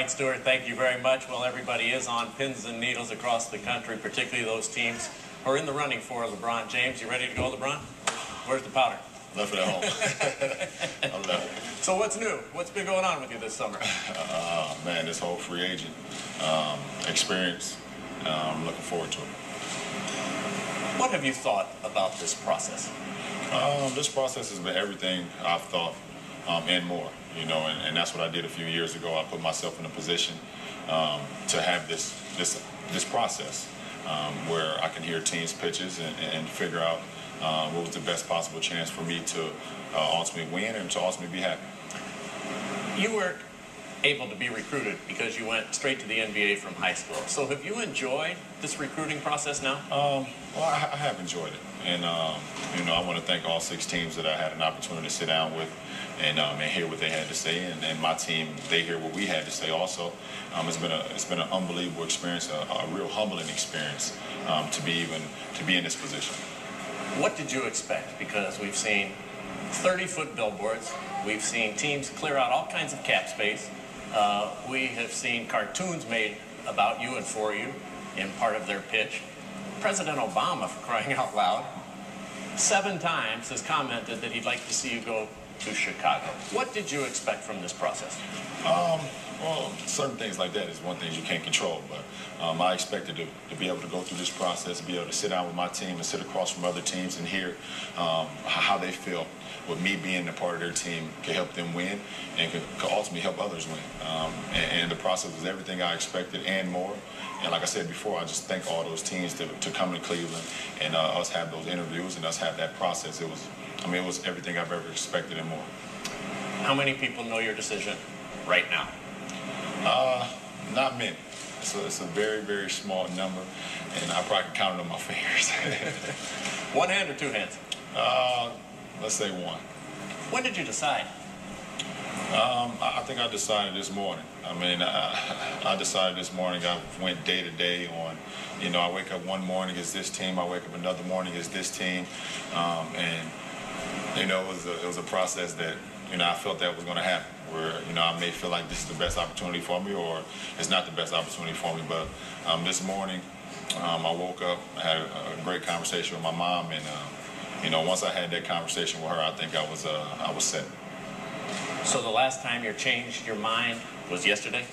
Mike Stewart, thank you very much. Well, everybody is on pins and needles across the country, particularly those teams who are in the running for LeBron James. You ready to go, LeBron? Where's the powder? Left it at home. I left. So what's new? What's been going on with you this summer? Man, this whole free agent experience, I'm looking forward to it. What have you thought about this process? This process has been everything I've thought and more, you know, and that's what I did a few years ago. I put myself in a position to have this process where I can hear teams' pitches and figure out what was the best possible chance for me to ultimately win and to ultimately be happy. You were able to be recruited because you went straight to the NBA from high school. So have you enjoyed this recruiting process now? Well, I have enjoyed it. And, you know, I want to thank all 6 teams that I had an opportunity to sit down with and hear what they had to say. And my team, they hear what we had to say also. It's been an unbelievable experience, a real humbling experience to be in this position. What did you expect? Because we've seen 30-foot billboards. We've seen teams clear out all kinds of cap space. We have seen cartoons made about you and for you in part of their pitch. President Obama, for crying out loud, 7 times has commented that he'd like to see you go to Chicago. What did you expect from this process? Well, certain things like that is one thing you can't control, but I expected to be able to go through this process, be able to sit down with my team and sit across from other teams and hear how they feel with me being a part of their team can help them win and can ultimately help others win. And the process was everything I expected and more. And like I said before, I just thank all those teams to come to Cleveland and us have those interviews and us have that process. It was everything I've ever expected and more. How many people know your decision right now? Not many. So it's a very, very small number, and I probably can count it on my fingers. One hand or 2 hands? Let's say 1. When did you decide? I think I decided this morning. I decided this morning. I went day to day on, you know, I wake up one morning as this team, I wake up another morning as this team, and you know, it was a process that, you know, I felt that was going to happen. Where, you know, I may feel like this is the best opportunity for me, or it's not the best opportunity for me. But this morning, I woke up, I had a great conversation with my mom, and you know, once I had that conversation with her, I think I was set. So the last time you changed your mind was yesterday?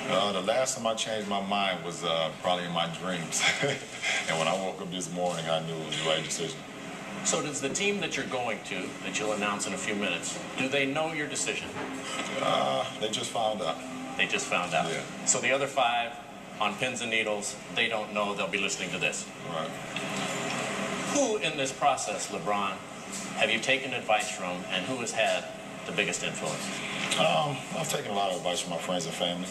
The last time I changed my mind was probably in my dreams. And when I woke up this morning, I knew it was the right decision. So does the team that you're going to, that you'll announce in a few minutes, do they know your decision? They just found out. They just found out. Yeah. So the other 5 on pins and needles, they don't know. They'll be listening to this. Right. Who in this process, LeBron, have you taken advice from, and who has had the biggest influence? I've taken a lot of advice from my friends and family.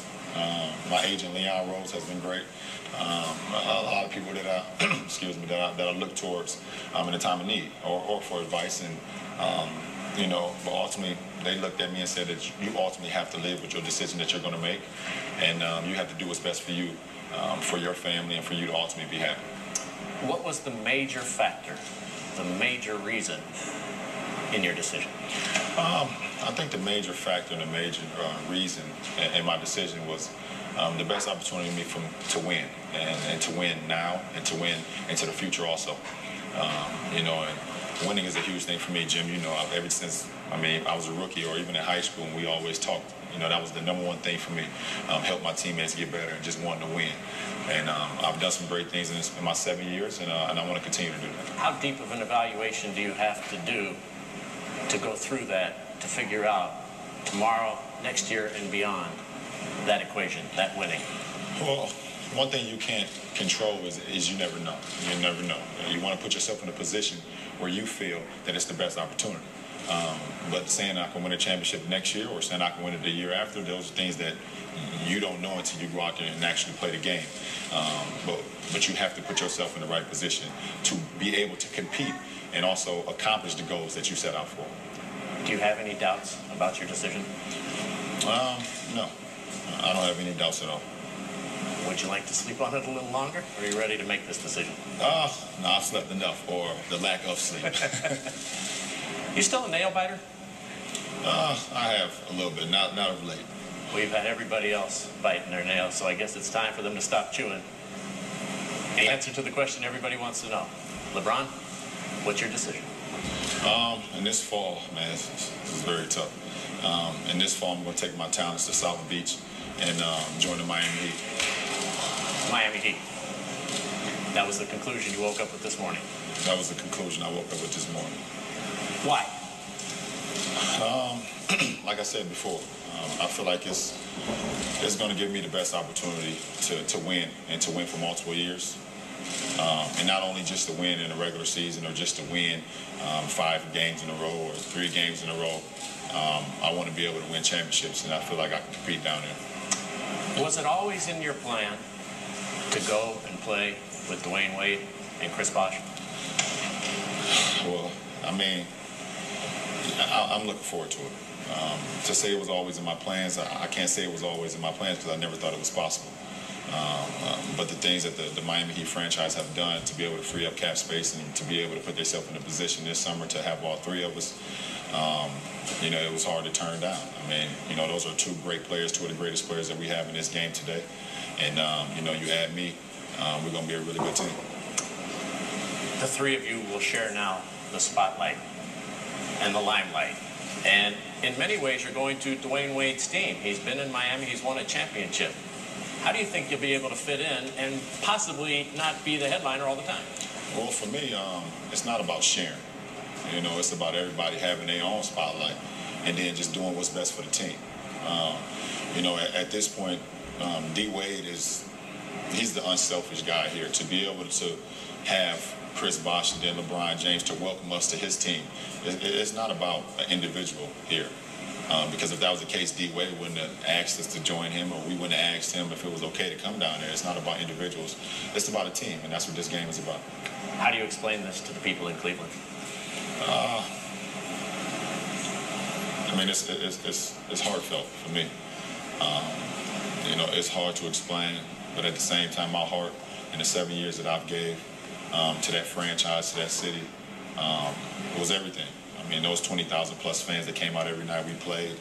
My agent, Leon Rose, has been great. A lot of people that I, excuse me, that I look towards in a time of need or for advice. And, you know, but ultimately, they looked at me and said that you ultimately have to live with your decision that you're going to make. And you have to do what's best for you, for your family, and for you to ultimately be happy. What was the major factor, the major reason in your decision? I think the major factor and the major reason in my decision was the best opportunity for me to win, and to win now, and to win into the future also. You know, and winning is a huge thing for me, Jim. You know, ever since, I was a rookie or even in high school, and we always talked. You know, that was the #1 thing for me, help my teammates get better and just wanting to win. And I've done some great things in my 7 years, and I want to continue to do that. How deep of an evaluation do you have to do to go through that, to figure out tomorrow, next year, and beyond that equation, that winning? Well, one thing you can't control is you never know. You never know. You want to put yourself in a position where you feel that it's the best opportunity. But saying I can win a championship next year or saying I can win it the year after, those are things that you don't know until you go out there and actually play the game. But you have to put yourself in the right position to be able to compete and also accomplish the goals that you set out for. Do you have any doubts about your decision? No. I don't have any doubts at all. Would you like to sleep on it a little longer, or are you ready to make this decision? No, I've slept enough, or the lack of sleep. You still a nail biter? I have a little bit, not of late. we've had everybody else biting their nails, so I guess it's time for them to stop chewing. The answer to the question everybody wants to know. LeBron, what's your decision? In this fall, man, this is very tough. In this fall, I'm going to take my talents to South Beach and join the Miami Heat. Miami Heat. That was the conclusion you woke up with this morning. That was the conclusion I woke up with this morning. Why? Like I said before, I feel like it's going to give me the best opportunity to win and to win for multiple years. And not only just to win in a regular season or just to win 5 games in a row or 3 games in a row. I want to be able to win championships, and I feel like I can compete down there. Was it always in your plan to go and play with Dwayne Wade and Chris Bosh? Well, I mean, I'm looking forward to it. To say it was always in my plans, I can't say it was always in my plans because I never thought it was possible. But the things that the Miami Heat franchise have done to be able to free up cap space and to be able to put themselves in a position this summer to have all 3 of us, you know, it was hard to turn down. I mean, you know, those are 2 great players, 2 of the greatest players that we have in this game today. And, you know, you add me, we're going to be a really good team. The 3 of you will share now the spotlight and the limelight. And in many ways, you're going to Dwayne Wade's team. He's been in Miami. He's won a championship. How do you think you'll be able to fit in and possibly not be the headliner all the time? Well, for me, it's not about sharing. You know, it's about everybody having their own spotlight and then just doing what's best for the team. You know, at this point, D-Wade he's the unselfish guy here. To be able to have Chris Bosh and then LeBron James to welcome us to his team, it's not about an individual here. Because if that was the case, D-Wade wouldn't have asked us to join him, or we wouldn't have asked him if it was okay to come down there. It's not about individuals. It's about a team, and that's what this game is about. How do you explain this to the people in Cleveland? I mean, it's heartfelt for me. You know, it's hard to explain, but at the same time, my heart in the 7 years that I've gave to that franchise, to that city, was everything. I mean, those 20,000 plus fans that came out every night we played,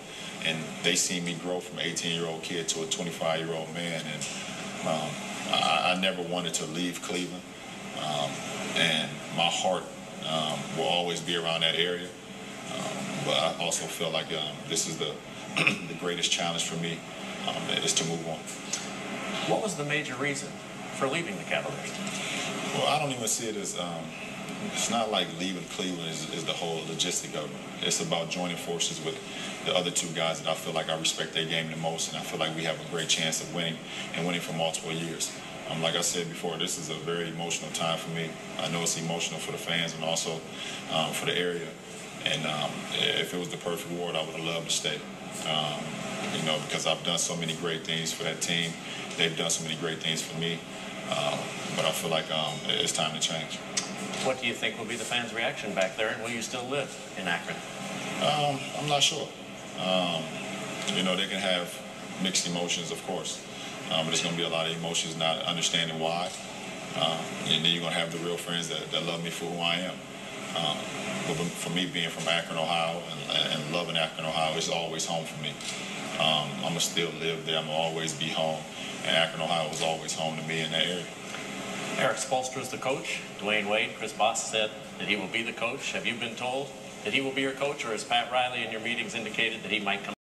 and they see me grow from an 18-year-old kid to a 25-year-old man, and I never wanted to leave Cleveland, and my heart will always be around that area, but I also feel like this is the greatest challenge for me, is to move on. What was the major reason for leaving the Cavaliers? Well, I don't even see it as it's not like leaving Cleveland is the whole logistic of it. It's about joining forces with the other 2 guys that I feel like I respect their game the most, and I feel like we have a great chance of winning and winning for multiple years. Like I said before, this is a very emotional time for me. I know it's emotional for the fans and also for the area. And if it was the perfect world, I would have loved to stay. You know, because I've done so many great things for that team. They've done so many great things for me. But I feel like it's time to change. What do you think will be the fans' reaction back there, and will you still live in Akron? I'm not sure. You know, they can have mixed emotions, of course. But there's going to be a lot of emotions not understanding why. And then you're going to have the real friends that love me for who I am. But for me, being from Akron, Ohio, and loving Akron, Ohio, it's always home for me. I'm going to still live there. I'm going to always be home. And Akron, Ohio was always home to me in that area. Eric Spoelstra is the coach. Dwayne Wade, Chris Bosh said that he will be the coach. Have you been told that he will be your coach, or has Pat Riley in your meetings indicated that he might come?